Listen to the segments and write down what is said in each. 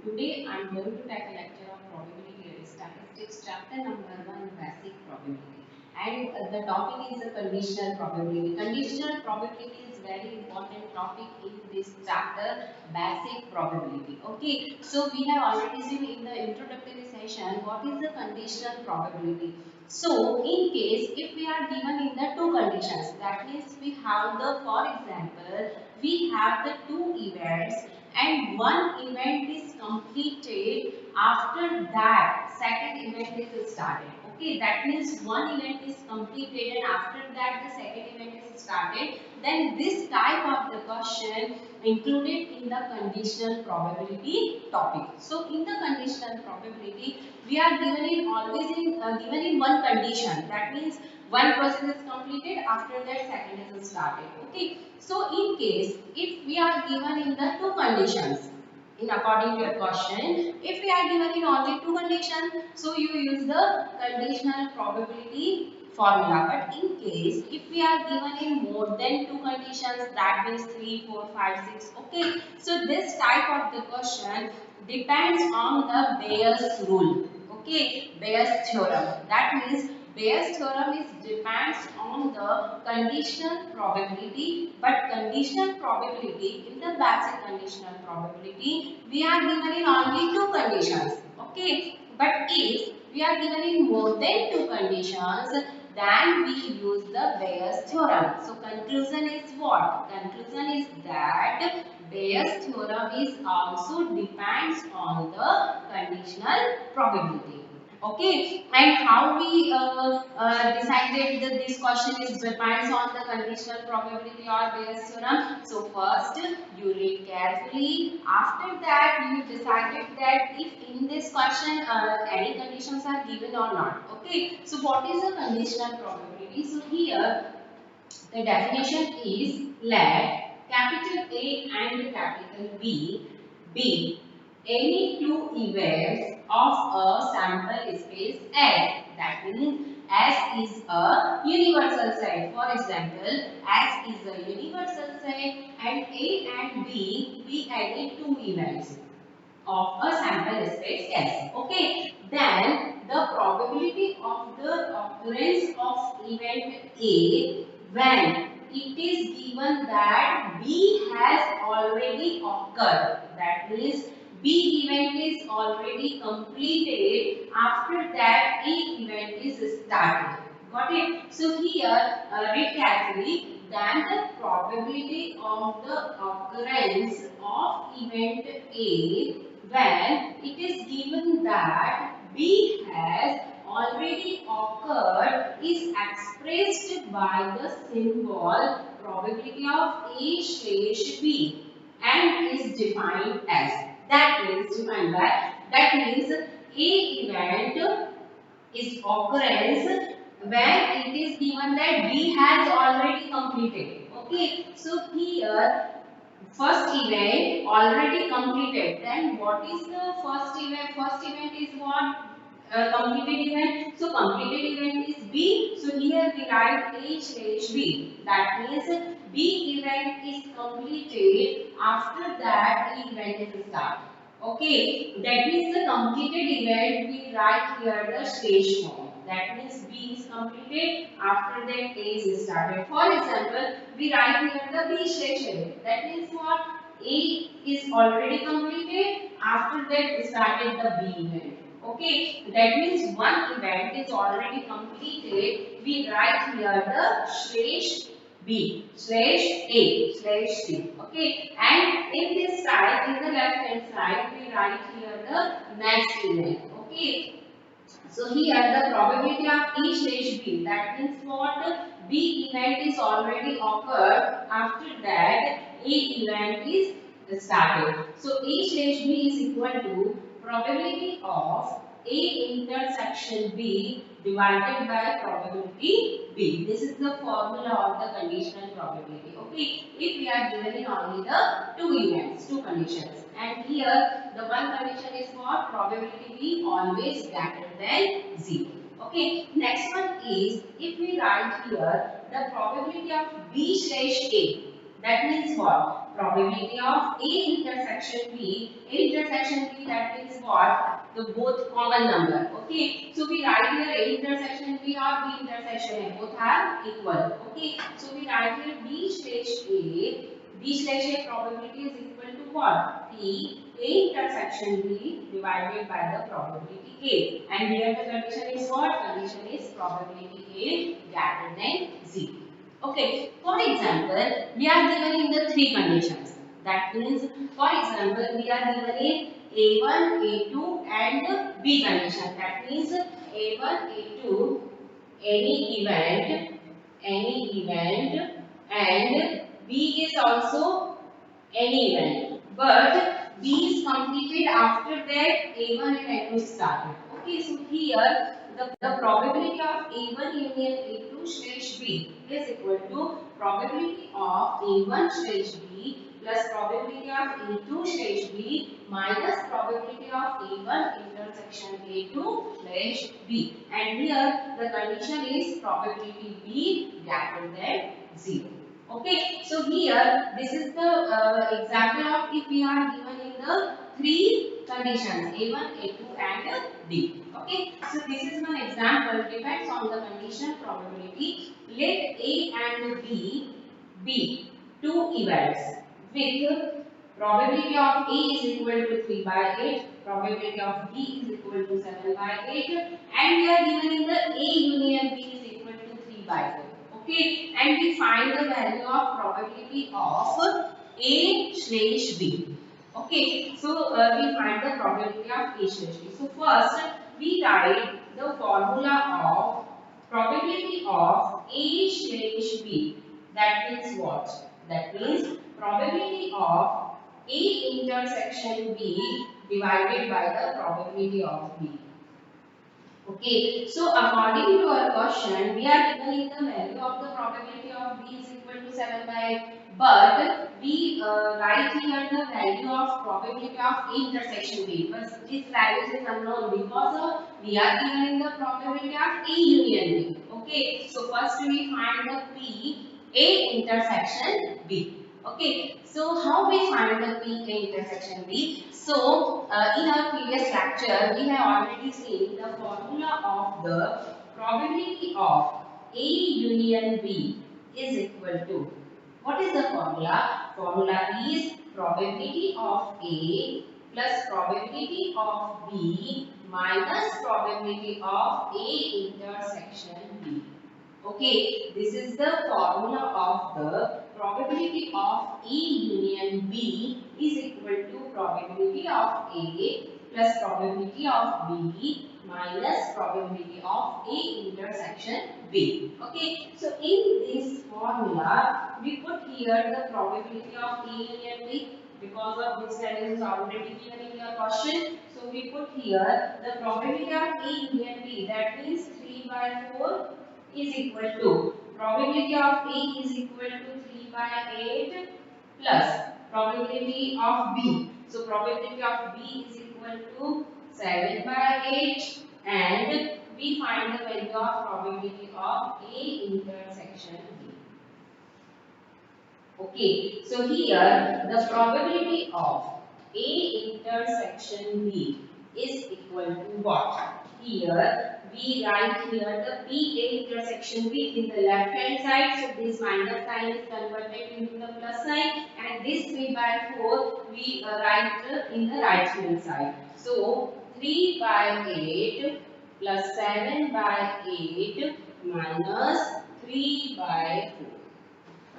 Today I am going to take a lecture of probability and statistics, chapter number 1, basic probability. And the topic is a conditional probability. Conditional probability is very important topic in this chapter, basic probability. Okay, so we have already seen in the introductory session what is the conditional probability. So in case if we are given in the two conditions, that means we have the, for example, we have the two events and one event is completed, after that second event is started. Okay, that means one event is completed and after that the second event is started, then this type of the question included in the conditional probability topic. So in the conditional probability we are given in always in given in one condition, that means one process is completed, after that second is started. Okay, so in case if we are given in the two conditions, in according to your question, if we are given in only two conditions, so you use the conditional probability formula. But in case if we are given in more than two conditions, that means 3, 4, 5, 6. Okay, so this type of the question depends on the Bayes rule. Okay, Bayes theorem. That means Bayes theorem is depends on the conditional probability, but conditional probability in the basic conditional probability we are given in only two conditions. Okay, but if we are given in more than two conditions, then we use the Bayes theorem. So conclusion is what? Conclusion is that Bayes theorem is also depends on the conditional probability. Okay, and how we decided that this question is depends on the conditional probability or Bayes theorem. So first you read carefully. After that you decided that if in this question any conditions are given or not. Okay, so what is the conditional probability? So here the definition is, let capital A and capital B be any two events of a sample space S. That means S is a universal set. For example, S is a universal set and A and B be any two events of a sample space S. Okay, then the probability of the occurrence of event A when it is given that B has already occurred. That means B event is already completed. After that, A event is started. Got it? So here, read carefully. Then the probability of the occurrence of event A when it is given that B has already occurred is expressed by the symbol probability of A slash B and is defined as, that means defined by, that means A event is occurrence when it is given that B has already completed. Okay, so here first event already completed. Then what is the first event? First event is what? Completed event. So completed event is B. So here we write A slash B. That means B event is completed. After that A event is started. Okay, that means the completed event we write here the stage form. That means B is completed, after that A is started. For example, we write here the B stage event. That means what? A is already completed, after that started the B event. Okay, that means one event is already completed. We write here the slash B slash A slash C. Okay, and in this side, in the left hand side, we write here the next event. Okay, so here the probability of A slash B, that means what? B event is already occurred. After that, A event is started. So A slash B is equal to probability of A intersection B divided by probability B. This is the formula of the conditional probability. Okay, if we are given in only the two events, two conditions, and here the one condition is what? Probability B always greater than 0. Okay, next one is, if we write here the probability of B slash A, that means what? probability of A intersection B. A intersection B, that means what? The both common number. Okay. So we write here A intersection B or B intersection A. Both are equal. Okay. So we write here B slash A. B slash A probability is equal to what? P A intersection B divided by the probability A. And here the condition is what? Condition is probability A greater than 0. Okay, for example, we are given in the three conditions. That means, for example, we are given in A1, A2 and B condition. That means A1, A2, any event and B is also any event. But B is completed after that A1 and A2 started. Okay, so here the probability of A1 union A2 slash B is equal to probability of A1 slash B plus probability of A2 slash B minus probability of A1 intersection A2 slash B. And here the condition is probability B greater than 0. Okay, so here this is the example of if we are given in the three conditions A1, A2 and D. Okay, so this is one example, depends on the condition probability. Let A and B be two events with probability of A is equal to 3 by 8, probability of B is equal to 7 by 8 and we are given in the A union B is equal to 3 by 4. Okay, and we find the value of probability of A slash B. Okay, so we find the probability of A slash B. So first we write the formula of probability of A slash B. That means what? That means probability of A intersection B divided by the probability of B. Okay, so according to our question, we are given in the value of the probability of B is equal to 7 by 8, but we write here the value of probability of A intersection B, but this value is unknown because we are given in the probability of A union B. Okay, so first we find the P A intersection B. Okay, so how we find the P A intersection B? So, in our previous lecture, we have already seen the formula of the probability of A union B is equal to, what is the formula? Formula is probability of A plus probability of B minus probability of A intersection B. Okay, this is the formula of the probability of A union B is equal to probability of A plus probability of B minus probability of A intersection B. Okay, so in this formula, we put here the probability of A union B because of this value is already given in your question. So we put here the probability of A union B, that means 3 by 4 is equal to probability of A is equal to 3 by 8 plus probability of B. So probability of B is equal to 7 by 8 and we find the value of probability of A intersection B. Okay, so here the probability of A intersection B is equal to what? Here we write here the PA intersection B in the left hand side. So this minus sign is converted into the plus sign and this 3 by 4 we write in the right hand side. So 3 by 8 plus 7 by 8 minus 3 by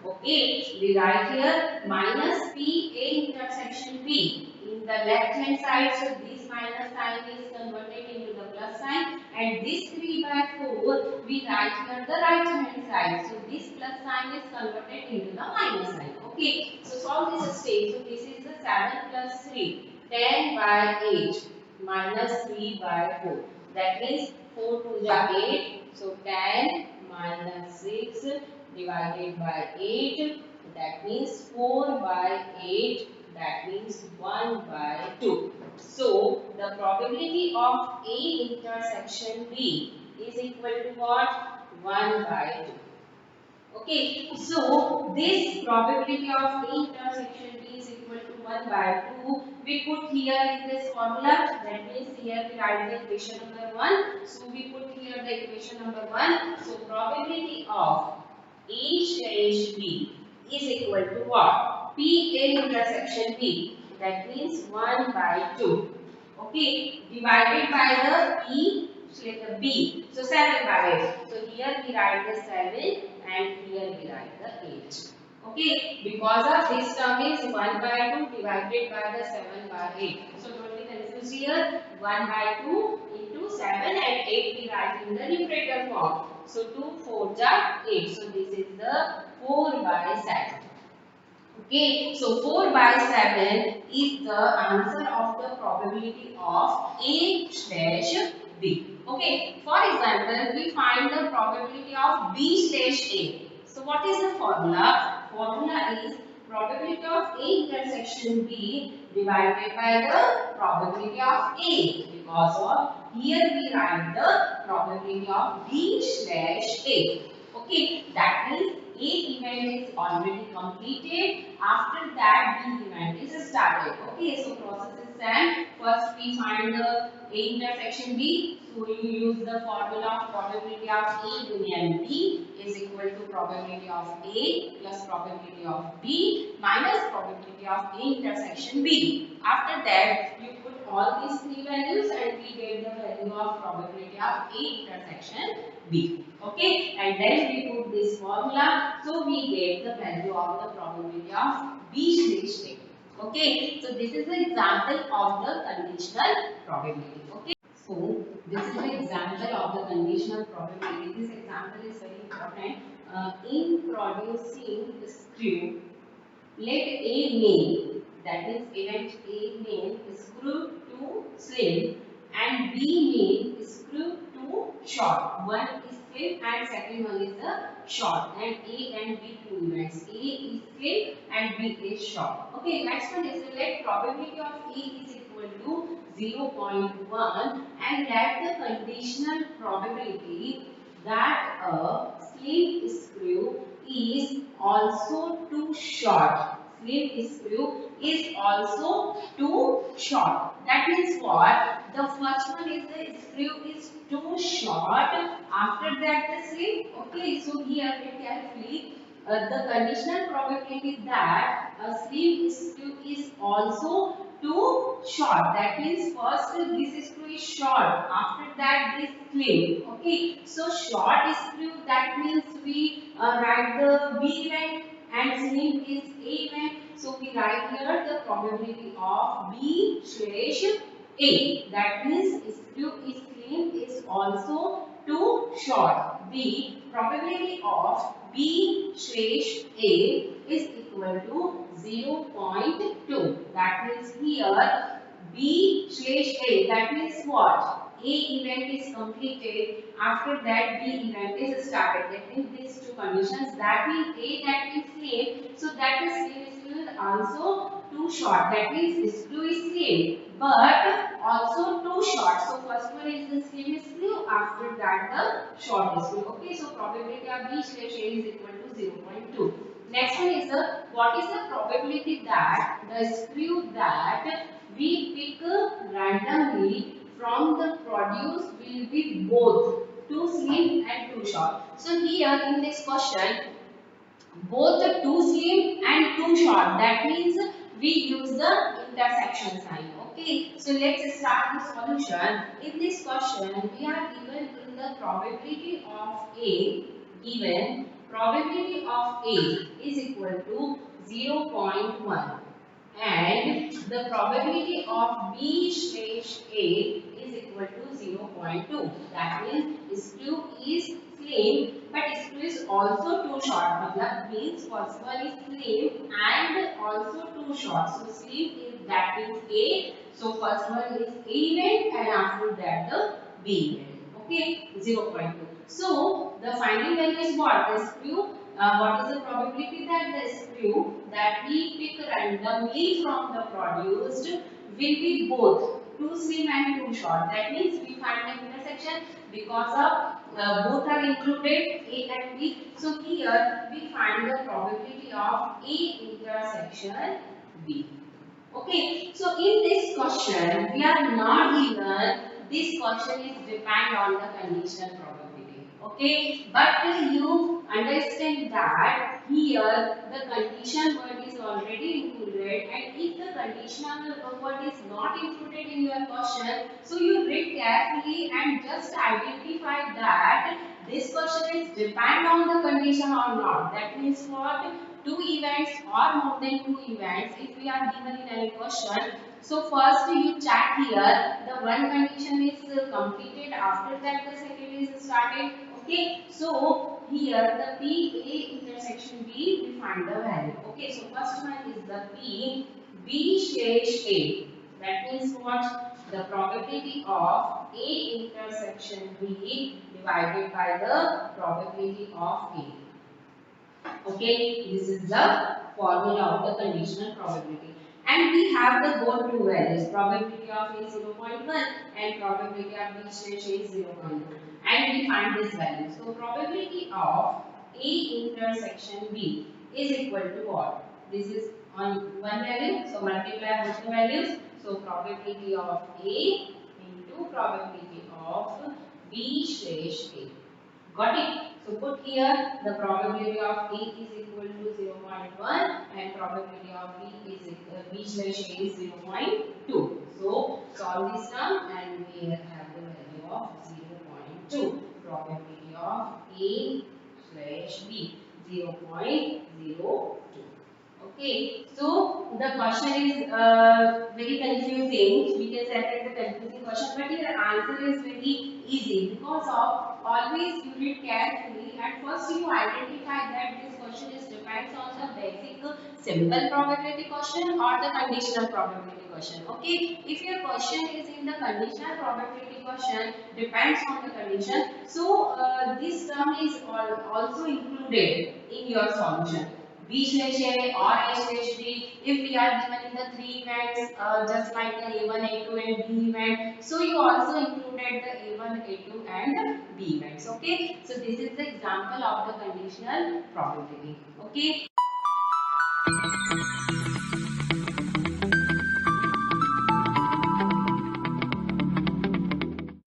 4. Okay, we write here minus PA intersection B in the left hand side. So this minus sign is converted into the plus sign and this 3 by 4 we write here the right hand side. So this plus sign is converted into the minus sign. Okay, so solve this stage. So this is the 7 plus 3, 10 by 8 minus 3 by 4. That means 4 to the 8. So 10 minus 6 divided by 8, that means 4 by 8, that means 1 by 2. So the probability of A intersection B is equal to what? 1 by 2. Okay, so this probability of A intersection B is equal to 1 by 2. We put here in this formula. That means here we write the equation number 1. So we put here the equation number 1. So probability of A slash B is equal to what? P A intersection B. That means 1 by 2. Okay, divided by the E B. So 7 by 8. So here we write the 7 and here we write the 8. Okay, because of this term is 1 by 2 divided by the 7 by 8. So don't be confused here. 1 by 2 into 7 and 8 we write in the numerator form. So 2 4 ja 8. So this is the 4 by 7. Okay, so 4 by 7 is the answer of the probability of A slash B. Okay, for example, we find the probability of B slash A. So what is the formula? Formula is probability of A intersection B divided by the probability of A, because of here we write the probability of B slash A. Okay, that means A event is already completed. After that, B event is started. Okay, so process is same. First, we find the A intersection B. So you use the formula of probability of A union B is equal to probability of A plus probability of B minus probability of A intersection B. After that, you put all these three values and we get the value of probability of A intersection B. Okay, and then we put this formula, so we get the value of the probability of B slash A. Okay, so this is the example of the conditional probability. Okay, so this is the example of the conditional probability. This example is very important. In producing screw, let A name, that is event A name screw to slim and B name screw to short. One is slim and second one is the short, and A and B two events. A is slim and B is short. Okay, next one is let probability of A is equal to 0.1 and let the conditional probability that a slim screw is also too short. Slim screw is also too short. That means what? The first one is the screw is too short. After that the slim. Okay, so here read carefully. The conditional probability that a slim screw is also too short. That means first this screw is short. After that this slim. Okay, so short screw, that means we write the B event and slim is A event. So we write here the probability of B slash A. That means screw is slim is also too short. B probability of B slash A is equal to 0.2. That means here B slash A, that means what? A event is completed, after that B event is started. That means these two conditions, that means A, that means same. So that is same is also too short. That means screw is same but also too short. So first one is the same screw, after that the short screw. Okay, so probability of B slash A is equal to 0.2. Next one is the what is the probability that the screw that we pick randomly from the produce will be both too slim and too short. So here in this question, both the too slim and too short. That means we use the intersection sign. Okay, so let's start the solution. In this question, we are given in the probability of A, given probability of A is equal to 0.1 and the probability of B slash A is equal to 0.2. That means screw is slim but screw is also too short. Matlab means first one is slim and also too short. So slim is, that means A. So first one is A event and after that the B event. Okay, 0.2. So the finding value is what? The screw. What is the probability that the screw that we pick randomly from the produced will be both too slim and too short. That means we find the intersection because of both are included, A and B. So here we find the probability of A intersection B. Okay, so in this question, we are not given, this question is depend on the conditional probability. Okay, but you understand that here the condition word is already included, and if the conditional word is not included in your question, so you read carefully and just identify that this question is depend on the condition or not. That means what? Two events or more than two events if we are given in any question. So first you check here the one condition is completed, after that the second is started. Okay, so here the P A intersection B we find the value. Okay, so first one is the P B slash A. That means what? The probability of A intersection B divided by the probability of A. Okay, this is the formula of the conditional probability. And we have the both two values, probability of A 0.1 and probability of B slash A 0.2. And we find this value. So probability of A intersection B is equal to what? This is on one value, so multiply both the values. So probability of A into probability of B slash A. Got it? So put here the probability of A is equal to 0.1 and probability of B slash A is 0.2. So solve this term and we have the value of 0.2. Probability of A slash B 0.02. Okay, so the question is very confusing. We can say that the confusing question, but your answer is very easy because of always you read carefully and first you identify that this question is depends on the basic simple probability question or the conditional probability question. Okay, if your question is in the conditional probability question depends on the condition, so this term is also included in your solution. B slash A or A slash B, if we are given in the three events, just like the A1, A2 and B event, so you also included the A1, A2 and B events. Okay, so this is the example of the conditional probability. Okay.